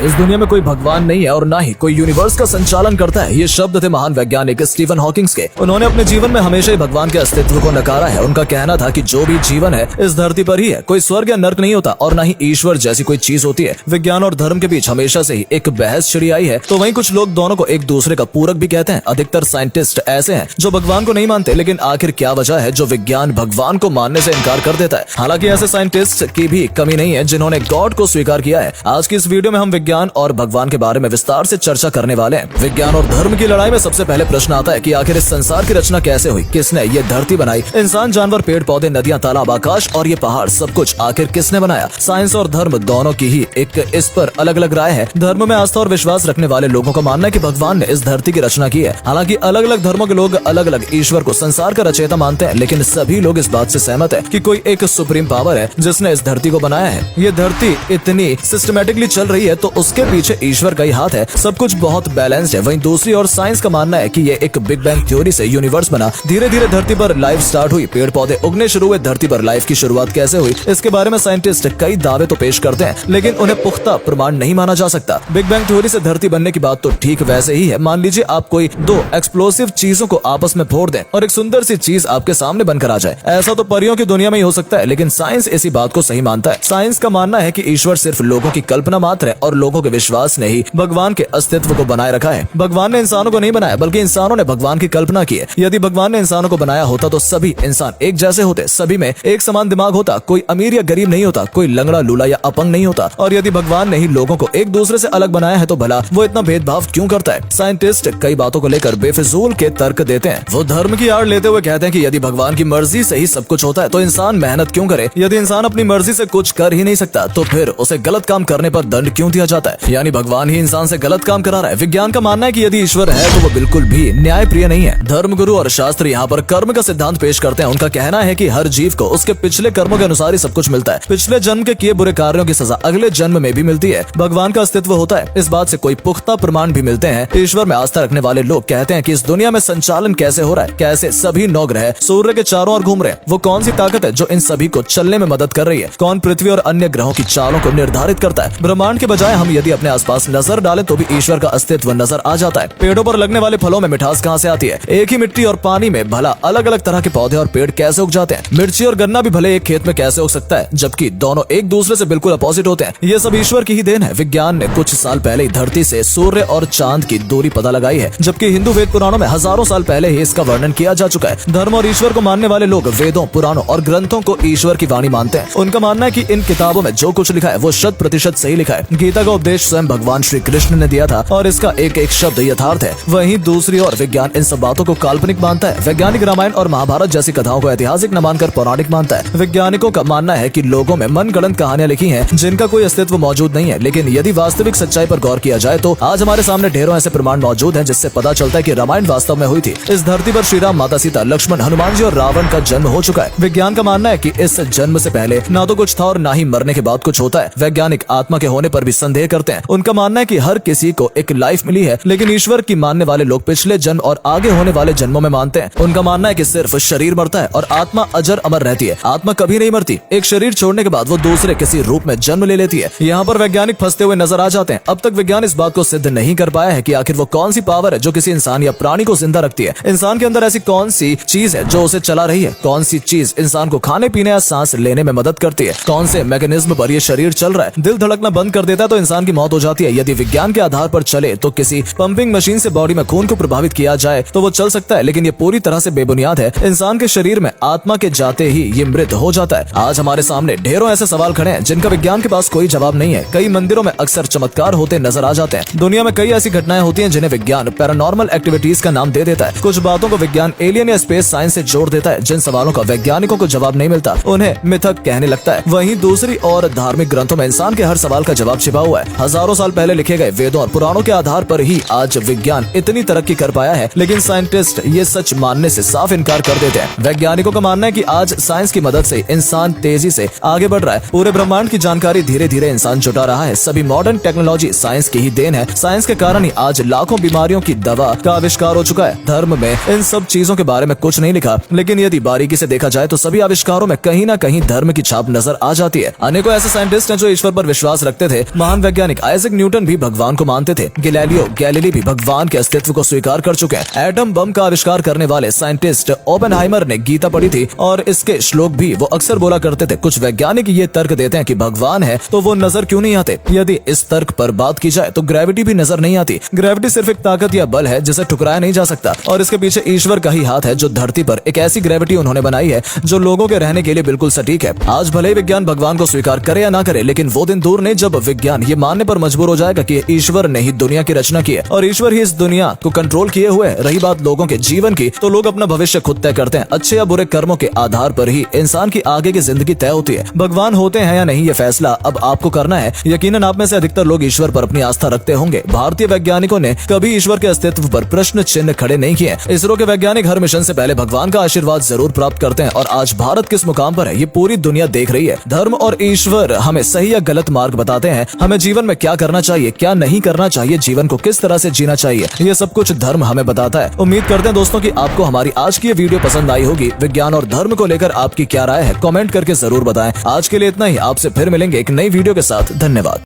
इस दुनिया में कोई भगवान नहीं है और ना ही कोई यूनिवर्स का संचालन करता है। ये शब्द थे महान वैज्ञानिक स्टीफन हॉकिंग्स के। उन्होंने अपने जीवन में हमेशा ही भगवान के अस्तित्व को नकारा है। उनका कहना था कि जो भी जीवन है इस धरती पर ही है, कोई स्वर्ग या नर्क नहीं होता और ना ही ईश्वर जैसी कोई चीज होती है। विज्ञान और धर्म के बीच हमेशा से ही एक बहस छिड़ी आई है, तो वहीं कुछ लोग दोनों को एक दूसरे का पूरक भी कहते हैं। अधिकतर साइंटिस्ट ऐसे हैं जो भगवान को नहीं मानते, लेकिन आखिर क्या वजह है जो विज्ञान भगवान को मानने से इनकार कर देता है? हालांकि ऐसे साइंटिस्ट की भी कमी नहीं है जिन्होंने गॉड को स्वीकार किया है। आज की इस वीडियो में हम विज्ञान और भगवान के बारे में विस्तार से चर्चा करने वाले हैं। विज्ञान और धर्म की लड़ाई में सबसे पहले प्रश्न आता है कि आखिर इस संसार की रचना कैसे हुई, किसने ये धरती बनाई, इंसान, जानवर, पेड़ पौधे, नदियां, तालाब, आकाश और ये पहाड़, सब कुछ आखिर किसने बनाया? साइंस और धर्म दोनों की ही एक इस पर अलग अलग राय है। धर्म में आस्था और विश्वास रखने वाले लोगों का मानना है कि भगवान ने इस धरती की रचना की है। हालांकि अलग अलग धर्मों के लोग अलग अलग ईश्वर को संसार का रचयिता मानते हैं, लेकिन सभी लोग इस बात से सहमत है कि कोई एक सुप्रीम पावर है जिसने इस धरती को बनाया है। ये धरती इतनी सिस्टमेटिकली चल रही है तो उसके पीछे ईश्वर का ही हाथ है। सब कुछ बहुत बैलेंस्ड है। वहीं दूसरी ओर साइंस का मानना है कि ये एक बिग बैंग थ्योरी से यूनिवर्स बना। धीरे धीरे धरती पर लाइफ स्टार्ट हुई, पेड़ पौधे उगने शुरू हुए। धरती पर लाइफ की शुरुआत कैसे हुई इसके बारे में साइंटिस्ट कई दावे तो पेश करते हैं, लेकिन उन्हें पुख्ता प्रमाण नहीं माना जा सकता। बिग बैंग थ्योरी से धरती बनने की बात तो ठीक वैसे ही है। मान लीजिए आप कोई दो एक्सप्लोसिव चीजों को आपस में फोड़ दें और एक सुंदर सी चीज आपके सामने बनकर आ जाए। ऐसा तो परियों की दुनिया में ही हो सकता है, लेकिन साइंस इसी बात को सही मानता है। साइंस का मानना है कि ईश्वर सिर्फ लोगों की कल्पना मात्र है और लोगों के विश्वास ने ही भगवान के अस्तित्व को बनाए रखा है। भगवान ने इंसानों को नहीं बनाया, बल्कि इंसानों ने भगवान की कल्पना की है। यदि भगवान ने इंसानों को बनाया होता तो सभी इंसान एक जैसे होते, सभी में एक समान दिमाग होता, कोई अमीर या गरीब नहीं होता, कोई लंगड़ा, लूला या अपंग नहीं होता। और यदि भगवान ने ही लोगों को एक दूसरे से अलग बनाया है तो भला वो इतना भेदभाव क्यों करता है? साइंटिस्ट कई बातों को लेकर बेफिजूल के तर्क देते हैं। वो धर्म की आड़ लेते हुए कहते हैं कि यदि भगवान की मर्जी से ही सब कुछ होता है तो इंसान मेहनत क्यों करे? यदि इंसान अपनी मर्जी से कुछ कर ही नहीं सकता तो फिर उसे गलत काम करने पर दंड क्यों दिया जाता है? यानी भगवान ही इंसान से गलत काम करा रहा है। विज्ञान का मानना है कि यदि ईश्वर है तो वो बिल्कुल भी न्याय प्रिय नहीं है। धर्म गुरु और शास्त्र यहाँ पर कर्म का सिद्धांत पेश करते हैं। उनका कहना है कि हर जीव को उसके पिछले कर्मों के अनुसार ही सब कुछ मिलता है। पिछले जन्म के किए बुरे कार्यों की सजा अगले जन्म में भी मिलती है। भगवान का अस्तित्व होता है, इस बात से कोई पुख्ता प्रमाण भी मिलते हैं। ईश्वर में आस्था रखने वाले लोग कहते हैं कि इस दुनिया में संचालन कैसे हो रहा है, कैसे सभी नौ ग्रह सूर्य के चारों ओर घूम रहे हैं, वो कौन सी ताकत है जो इन सभी को चलने में मदद कर रही है, कौन पृथ्वी और अन्य ग्रहों की चालों को निर्धारित करता है। ब्रह्मांड के बजाय हम यदि अपने आसपास नजर डालें तो भी ईश्वर का अस्तित्व नजर आ जाता है। पेड़ों पर लगने वाले फलों में मिठास कहाँ से आती है? एक ही मिट्टी और पानी में भला अलग अलग तरह के पौधे और पेड़ कैसे उग जाते हैं? मिर्ची और गन्ना भी भले एक खेत में कैसे उग सकता है, जबकि दोनों एक दूसरे से बिल्कुल अपोजिट होते हैं? ये सब ईश्वर की ही देन है। विज्ञान ने कुछ साल पहले ही धरती से सूर्य और चांद की दूरी पता लगाई है, जबकि हिंदू वेद पुराणों में हजारों साल पहले ही इसका वर्णन किया जा चुका है। धर्म और ईश्वर को मानने वाले लोग वेदों, पुराणों और ग्रंथों को ईश्वर की वाणी मानते हैं। उनका मानना है कि इन किताबों में जो कुछ लिखा है वो 100% सही लिखा है। गीता का उपदेश स्वयं भगवान श्री कृष्ण ने दिया था और इसका एक एक शब्द यथार्थ है। वहीं दूसरी ओर विज्ञान इन सब बातों को काल्पनिक मानता है। वैज्ञानिक रामायण और महाभारत जैसी कथाओं को ऐतिहासिक न मानकर पौराणिक मानता है। वैज्ञानिकों का मानना है कि लोगों में मनगढ़ंत कहानियां लिखी हैं जिनका कोई अस्तित्व मौजूद नहीं है, लेकिन यदि वास्तविक सच्चाई पर गौर किया जाए तो आज हमारे सामने ढेरों ऐसे प्रमाण मौजूद हैं जिससे पता चलता है कि रामायण वास्तव में हुई थी। इस धरती पर श्री राम, माता सीता, लक्ष्मण, हनुमान जी और रावण का जन्म हो चुका है। विज्ञान का मानना है कि इस जन्म से पहले ना तो कुछ था और ना ही मरने के बाद कुछ होता है। वैज्ञानिक आत्मा के होने पर भी संदेह करते हैं। उनका मानना है कि हर किसी को एक लाइफ मिली है, लेकिन ईश्वर की मानने वाले लोग पिछले जन्म और आगे होने वाले जन्मों में मानते हैं। उनका मानना है कि सिर्फ शरीर मरता है और आत्मा अजर अमर रहती है। आत्मा कभी नहीं मरती। एक शरीर छोड़ने के बाद वो दूसरे किसी रूप में जन्म ले लेती है। यहाँ पर वैज्ञानिक फंसते हुए नजर आ जाते हैं। अब तक विज्ञान इस बात को सिद्ध नहीं कर पाया है कि आखिर वो कौन सी पावर है जो किसी इंसान या प्राणी को जिंदा रखती है। इंसान के अंदर ऐसी कौन सी चीज है जो उसे चला रही है? कौन सी चीज इंसान को खाने पीने या सांस लेने में मदद करती है? कौन से मैकेनिज्म पर ये शरीर चल रहा है? दिल धड़कना बंद कर देता है तो इंसान की मौत हो जाती है। यदि विज्ञान के आधार पर चले तो किसी पंपिंग मशीन से बॉडी में खून को प्रभावित किया जाए तो वो चल सकता है, लेकिन ये पूरी तरह से बेबुनियाद है। इंसान के शरीर में आत्मा के जाते ही ये मृत हो जाता है। आज हमारे सामने ढेरों ऐसे सवाल खड़े हैं जिनका विज्ञान के पास कोई जवाब नहीं है। कई मंदिरों में अक्सर चमत्कार होते नजर आ जाते हैं। दुनिया में कई ऐसी घटनाएं होती हैं जिन्हें विज्ञान पैरानॉर्मल एक्टिविटीज का नाम दे देता है। कुछ बातों को विज्ञान एलियन या स्पेस साइंस से जोड़ देता है। जिन सवालों का वैज्ञानिकों को जवाब नहीं मिलता उन्हें मिथक कहने लगता है। वहीं दूसरी ओर धार्मिक ग्रंथों में इंसान के हर सवाल का जवाब छिपा हुआ है। हजारों साल पहले लिखे गए वेदों और पुराणों के आधार पर ही आज विज्ञान इतनी तरक्की कर पाया है, लेकिन साइंटिस्ट ये सच मानने से साफ इनकार कर देते हैं। वैज्ञानिकों का मानना है कि आज साइंस की मदद से इंसान तेजी से आगे बढ़ रहा है। पूरे ब्रह्मांड की जानकारी धीरे धीरे इंसान जुटा रहा है। सभी मॉडर्न टेक्नोलॉजी साइंस की ही देन है। साइंस के कारण ही आज लाखों बीमारियों की दवा का आविष्कार हो चुका है। धर्म में इन सब चीजों के बारे में कुछ नहीं लिखा, लेकिन यदि बारीकी से देखा जाए तो सभी आविष्कारों में कहीं ना कहीं धर्म की छाप नजर आ जाती है। अनेकों ऐसे साइंटिस्ट हैं जो ईश्वर पर विश्वास रखते थे। महान वैज्ञानिक आइजैक न्यूटन भी भगवान को मानते थे। गैलीलियो गैलीली भी भगवान के अस्तित्व को स्वीकार कर चुके हैं। एटम बम का आविष्कार करने वाले साइंटिस्ट ओपेनहाइमर ने गीता पढ़ी थी और इसके श्लोक भी वो अक्सर बोला करते थे। कुछ वैज्ञानिक ये तर्क देते हैं कि भगवान है तो वो नजर क्यों नहीं आते। यदि इस तर्क पर बात की जाए तो ग्रेविटी भी नजर नहीं आती। ग्रेविटी सिर्फ एक ताकत या बल है जिसे ठुकराया नहीं जा सकता और इसके पीछे ईश्वर का ही हाथ है जो धरती पर एक ऐसी ग्रेविटी उन्होंने बनाई है जो लोगों के रहने के लिए बिल्कुल सटीक है। आज भले ही विज्ञान भगवान को स्वीकार करे या ना करे, लेकिन वो दिन दूर नहीं जब विज्ञान ये मानने पर मजबूर हो जाएगा कि ईश्वर ने ही दुनिया की रचना की है और ईश्वर ही इस दुनिया को कंट्रोल किए हुए है। रही बात लोगों के जीवन की, तो लोग अपना भविष्य खुद तय करते हैं। अच्छे या बुरे कर्मों के आधार पर ही इंसान की आगे की जिंदगी तय होती है। भगवान होते हैं या नहीं, ये फैसला अब आपको करना है। यकीनन आप में से अधिकतर लोग ईश्वर पर अपनी आस्था रखते होंगे। भारतीय वैज्ञानिकों ने कभी ईश्वर के अस्तित्व पर प्रश्न चिन्ह खड़े नहीं किए। इसरो के वैज्ञानिक हर मिशन से पहले भगवान का आशीर्वाद जरूर प्राप्त करते हैं और आज भारत किस मुकाम पर है ये पूरी दुनिया देख रही है। धर्म और ईश्वर हमें सही या गलत मार्ग बताते हैं। हमें जीवन में क्या करना चाहिए, क्या नहीं करना चाहिए, जीवन को किस तरह से जीना चाहिए, ये सब कुछ धर्म हमें बताता है। उम्मीद करते हैं दोस्तों कि आपको हमारी आज की ये वीडियो पसंद आई होगी। विज्ञान और धर्म को लेकर आपकी क्या राय है, कमेंट करके जरूर बताएं। आज के लिए इतना ही, आपसे फिर मिलेंगे एक नई वीडियो के साथ। धन्यवाद।